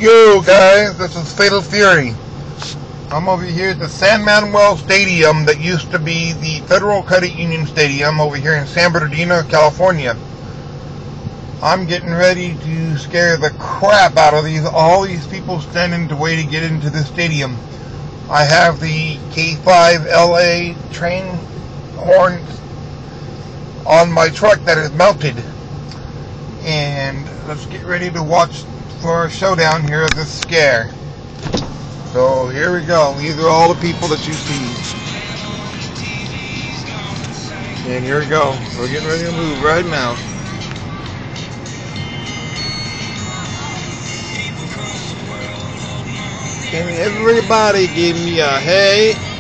Yo guys, this is Fatal Fury. I'm over here at the San Manuel Stadium that used to be the Federal Credit Union Stadium over here in San Bernardino, California. I'm getting ready to scare the crap out of all these people standing to wait to get into the stadium. I have the K5 LA train horns on my truck that is mounted. And let's get ready to watch for a showdown here of this scare. So here we go. These are all the people that you see. And here we go. We're getting ready to move right now. Can everybody give me a hey?